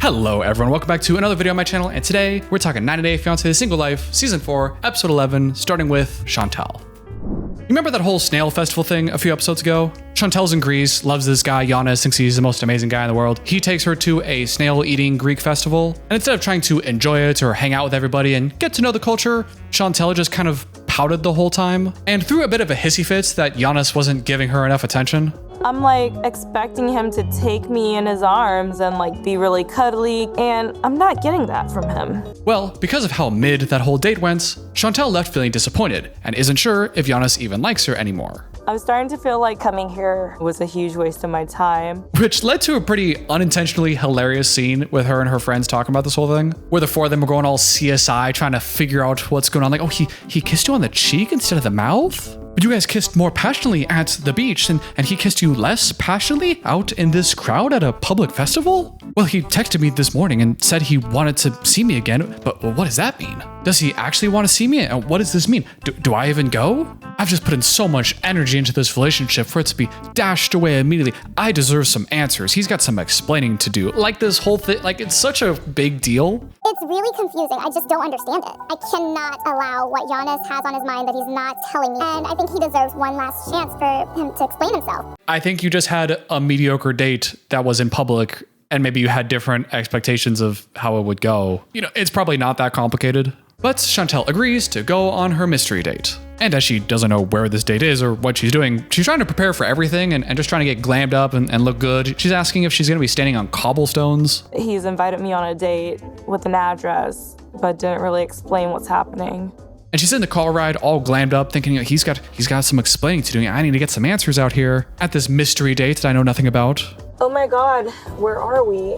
Hello everyone, welcome back to another video on my channel, and today we're talking 90 Day Fiance Single Life, Season 4, Episode 11, starting with Chantel. You remember that whole snail festival thing a few episodes ago? Chantel's in Greece, loves this guy Giannis, thinks he's the most amazing guy in the world. He takes her to a snail-eating Greek festival, and instead of trying to enjoy it or hang out with everybody and get to know the culture, Chantel just kind of pouted the whole time and threw a bit of a hissy fit that Giannis wasn't giving her enough attention. I'm like expecting him to take me in his arms and like be really cuddly, and I'm not getting that from him. Well, because of how mid that whole date went, Chantel left feeling disappointed and isn't sure if Giannis even likes her anymore. I'm starting to feel like coming here was a huge waste of my time. Which led to a pretty unintentionally hilarious scene with her and her friends talking about this whole thing, where the four of them were going all CSI trying to figure out what's going on. Like, oh, he kissed you on the cheek instead of the mouth? But you guys kissed more passionately at the beach, and he kissed you less passionately out in this crowd at a public festival? Well, he texted me this morning and said he wanted to see me again, but what does that mean? Does he actually want to see me? And what does this mean? Do I even go? I've just put in so much energy into this relationship for it to be dashed away immediately. I deserve some answers. He's got some explaining to do. Like this whole thing, like it's such a big deal. It's really confusing. I just don't understand it. I cannot allow what Giannis has on his mind that he's not telling me. And I think he deserves one last chance for him to explain himself. I think you just had a mediocre date that was in public, and maybe you had different expectations of how it would go. You know, it's probably not that complicated. But Chantel agrees to go on her mystery date. And as she doesn't know where this date is or what she's doing, she's trying to prepare for everything and just trying to get glammed up and look good. She's asking if she's going to be standing on cobblestones. He's invited me on a date with an address, but didn't really explain what's happening. And she's in the car ride all glammed up, thinking he's got some explaining to do. I need to get some answers out here at this mystery date that I know nothing about. Oh my God, where are we?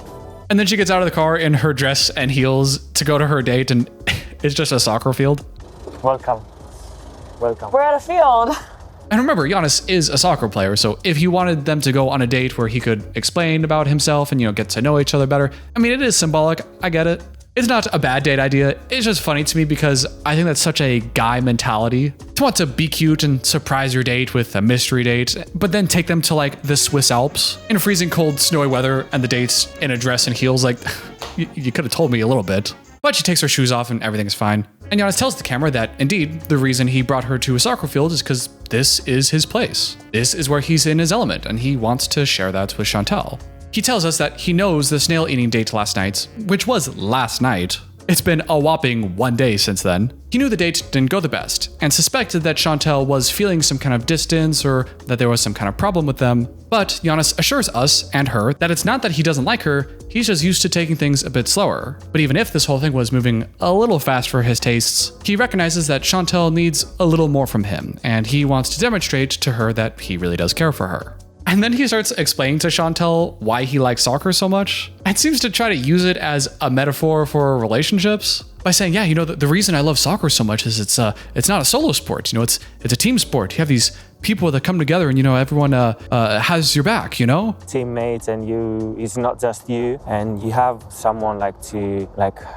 And then she gets out of the car in her dress and heels to go to her date, and it's just a soccer field. Welcome. We're at a field. And remember, Giannis is a soccer player, so if he wanted them to go on a date where he could explain about himself and, get to know each other better, I mean, it is symbolic. I get it. It's not a bad date idea. It's just funny to me because I think that's such a guy mentality to want to be cute and surprise your date with a mystery date, but then take them to like the Swiss Alps in freezing cold, snowy weather, and the date's in a dress and heels. Like, you could have told me a little bit. But she takes her shoes off and everything's fine. And Giannis tells the camera that, indeed, the reason he brought her to a soccer field is because this is his place. This is where he's in his element, and he wants to share that with Chantel. He tells us that he knows the snail-eating date last night, which was last night. It's been a whopping 1 day since then. He knew the date didn't go the best, and suspected that Chantel was feeling some kind of distance or that there was some kind of problem with them. But Giannis assures us and her that it's not that he doesn't like her, he's just used to taking things a bit slower. But even if this whole thing was moving a little fast for his tastes, he recognizes that Chantel needs a little more from him, and he wants to demonstrate to her that he really does care for her. And then he starts explaining to Chantel why he likes soccer so much, and seems to try to use it as a metaphor for relationships by saying, yeah, the reason I love soccer so much is it's not a solo sport. It's a team sport. You have these people that come together, and everyone has your back. Teammates, and it's not just you, and you have someone to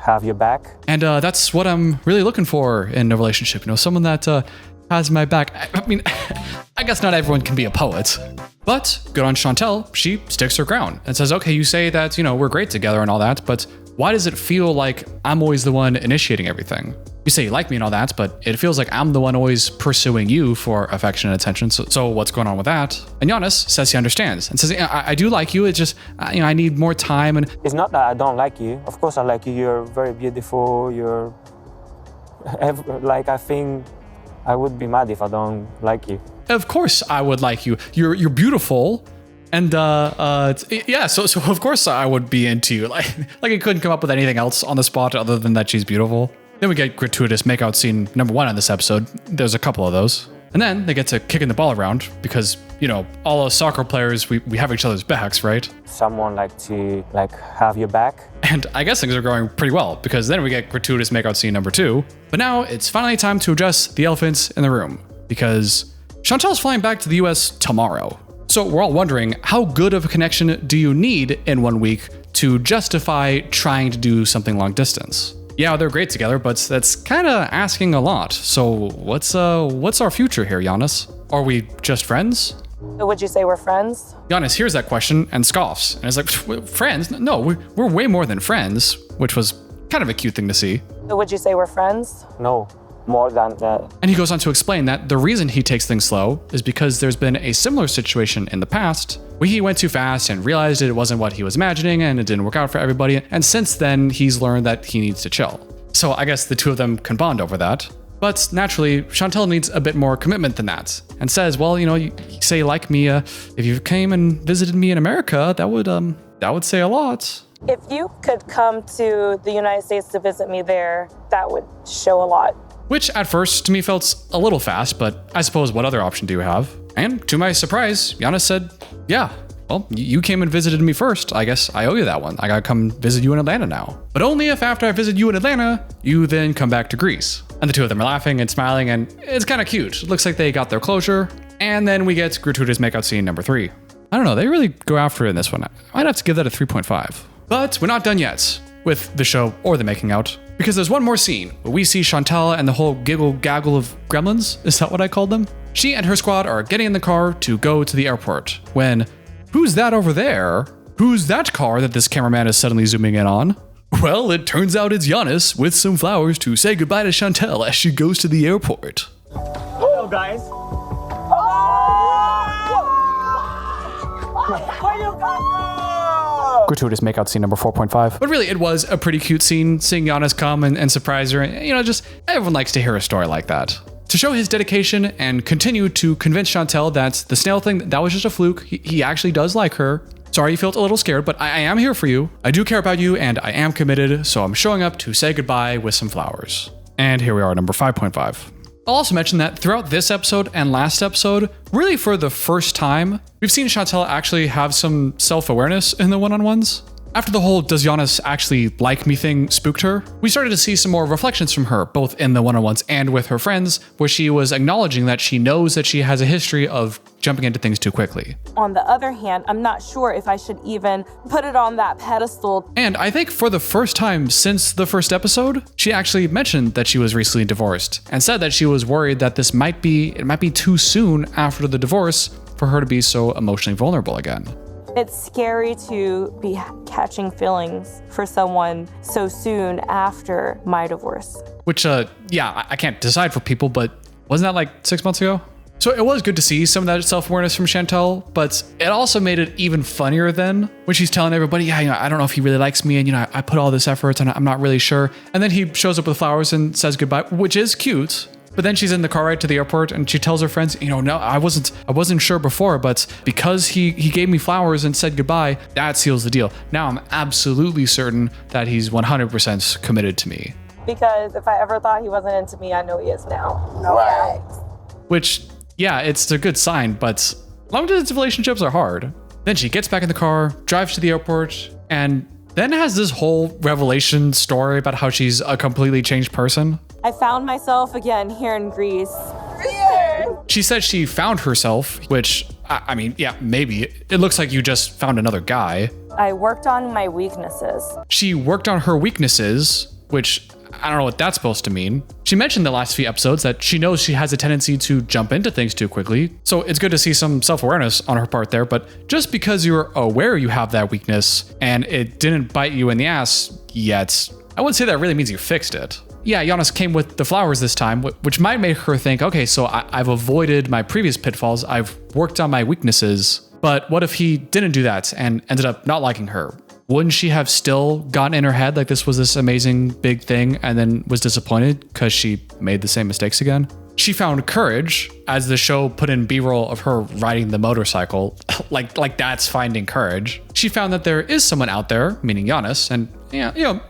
have your back. And that's what I'm really looking for in a relationship. Someone that has my back. I mean, I guess not everyone can be a poet. But good on Chantel, she sticks her ground and says, okay, you say that, we're great together and all that, but why does it feel like I'm always the one initiating everything? You say you like me and all that, but it feels like I'm the one always pursuing you for affection and attention. So what's going on with that? And Giannis says he understands and says, I do like you. It's just, I need more time. And it's not that I don't like you. Of course I like you. You're very beautiful. I think I would be mad if I don't like you. Of course I would like you. You're beautiful. And yeah, so of course I would be into you. Like I couldn't come up with anything else on the spot other than that she's beautiful. Then we get gratuitous makeout scene number 1 on this episode. There's a couple of those. And then they get to kicking the ball around because, all us soccer players, we have each other's backs, right? Someone to have your back. And I guess things are going pretty well because then we get gratuitous makeout scene number 2. But now it's finally time to address the elephants in the room because Chantel's flying back to the US tomorrow. So we're all wondering, how good of a connection do you need in 1 week to justify trying to do something long distance? Yeah, they're great together, but that's kind of asking a lot. So what's our future here, Giannis? Are we just friends? Would you say we're friends? Giannis hears that question and scoffs, and is like, friends? No, we're way more than friends, which was kind of a cute thing to see. Would you say we're friends? No, more than that. And he goes on to explain that the reason he takes things slow is because there's been a similar situation in the past where he went too fast and realized it wasn't what he was imagining and it didn't work out for everybody. And since then, he's learned that he needs to chill. So I guess the two of them can bond over that. But naturally, Chantel needs a bit more commitment than that and says, well, you say you like me. If you came and visited me in America, that would say a lot. If you could come to the United States to visit me there, that would show a lot. Which at first to me felt a little fast, but I suppose what other option do you have? And to my surprise, Giannis said, yeah, well, you came and visited me first. I guess I owe you that one. I gotta come visit you in Atlanta now. But only if after I visit you in Atlanta, you then come back to Greece. And the two of them are laughing and smiling, and it's kind of cute. It looks like they got their closure. And then we get gratuitous makeout scene number 3. I don't know, they really go after it in this one. I might have to give that a 3.5. But we're not done yet with the show or the making out, because there's one more scene where we see Chantel and the whole giggle gaggle of gremlins. Is that what I called them? She and her squad are getting in the car to go to the airport when, who's that over there? Who's that car that this cameraman is suddenly zooming in on? Well, it turns out it's Giannis with some flowers to say goodbye to Chantel as she goes to the airport. Hello, guys. Where you go? Gratuitous makeout scene number 4.5. But really, it was a pretty cute scene, seeing Giannis come and surprise her. Just everyone likes to hear a story like that. To show his dedication and continue to convince Chantel that the snail thing, that was just a fluke. He actually does like her. Sorry you felt a little scared, but I am here for you. I do care about you, and I am committed, so I'm showing up to say goodbye with some flowers. And here we are, number 5.5. I'll also mention that throughout this episode and last episode, really for the first time, we've seen Chantel actually have some self-awareness in the one-on-ones. After the whole "does Giannis actually like me" thing spooked her, we started to see some more reflections from her, both in the one-on-ones and with her friends, where she was acknowledging that she knows that she has a history of jumping into things too quickly. On the other hand, I'm not sure if I should even put it on that pedestal. And I think for the first time since the first episode, she actually mentioned that she was recently divorced and said that she was worried that it might be too soon after the divorce for her to be so emotionally vulnerable again. It's scary to be catching feelings for someone so soon after my divorce. Which, I can't decide for people, but wasn't that like 6 months ago? So it was good to see some of that self-awareness from Chantel, but it also made it even funnier then when she's telling everybody, I don't know if he really likes me, and I put all this effort and I'm not really sure. And then he shows up with flowers and says goodbye, which is cute. But then she's in the car ride to the airport and she tells her friends, no, I wasn't sure before, but because he gave me flowers and said goodbye, that seals the deal. Now I'm absolutely certain that he's 100% committed to me. Because if I ever thought he wasn't into me, I know he is now. Right. Which, it's a good sign, but long-distance relationships are hard. Then she gets back in the car, drives to the airport, and then has this whole revelation story about how she's a completely changed person. I found myself again here in Greece. She said she found herself, which, maybe. It looks like you just found another guy. I worked on my weaknesses. She worked on her weaknesses, which I don't know what that's supposed to mean. She mentioned the last few episodes that she knows she has a tendency to jump into things too quickly. So it's good to see some self-awareness on her part there, but just because you're aware you have that weakness and it didn't bite you in the ass yet, I wouldn't say that really means you fixed it. Yeah, Giannis came with the flowers this time, which might make her think, okay, so I've avoided my previous pitfalls. I've worked on my weaknesses. But what if he didn't do that and ended up not liking her? Wouldn't she have still gotten in her head like this was this amazing big thing and then was disappointed because she made the same mistakes again? She found courage as the show put in B-roll of her riding the motorcycle. like that's finding courage. She found that there is someone out there, meaning Giannis, and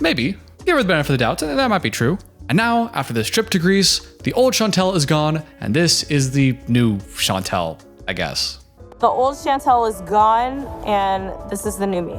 maybe give her the benefit of the doubt. That might be true. And now, after this trip to Greece, the old Chantel is gone, and this is the new Chantel, I guess. The old Chantel is gone, and this is the new me.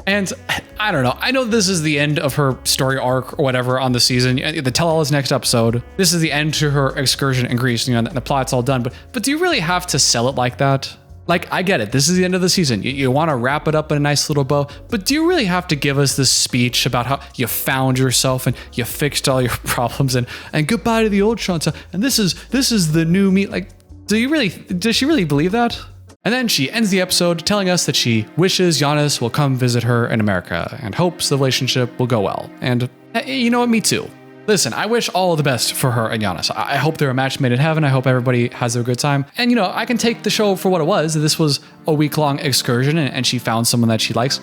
And I don't know. I know this is the end of her story arc or whatever on the season. The tell-all is next episode. This is the end to her excursion in Greece. The plot's all done. But do you really have to sell it like that? Like, I get it. This is the end of the season. You want to wrap it up in a nice little bow. But do you really have to give us this speech about how you found yourself and you fixed all your problems and goodbye to the old Chantel and this is the new me? Like, does she really believe that? And then she ends the episode telling us that she wishes Giannis will come visit her in America and hopes the relationship will go well. And you know what, me too. Listen, I wish all the best for her and Giannis. I hope they're a match made in heaven. I hope everybody has a good time. And I can take the show for what it was. This was a week-long excursion and she found someone that she likes.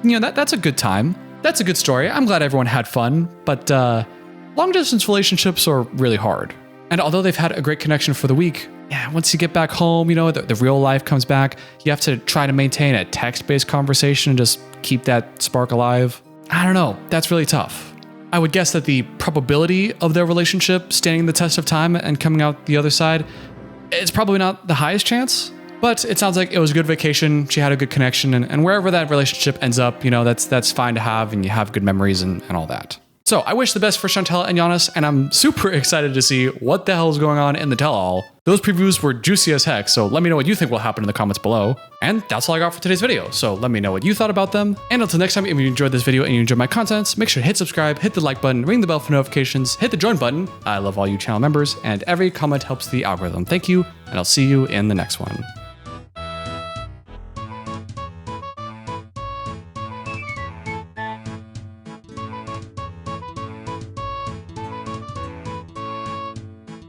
That's a good time. That's a good story. I'm glad everyone had fun, but long-distance relationships are really hard. And although they've had a great connection for the week, once you get back home, the real life comes back. You have to try to maintain a text-based conversation and just keep that spark alive. I don't know. That's really tough. I would guess that the probability of their relationship standing the test of time and coming out the other side is probably not the highest chance, but it sounds like it was a good vacation. She had a good connection, and wherever that relationship ends up, that's fine to have, and you have good memories and all that. So I wish the best for Chantel and Giannis, and I'm super excited to see what the hell is going on in the tell-all. Those previews were juicy as heck, so let me know what you think will happen in the comments below. And that's all I got for today's video, so let me know what you thought about them. And until next time, if you enjoyed this video and you enjoyed my contents, make sure to hit subscribe, hit the like button, ring the bell for notifications, hit the join button. I love all you channel members, and every comment helps the algorithm. Thank you, and I'll see you in the next one.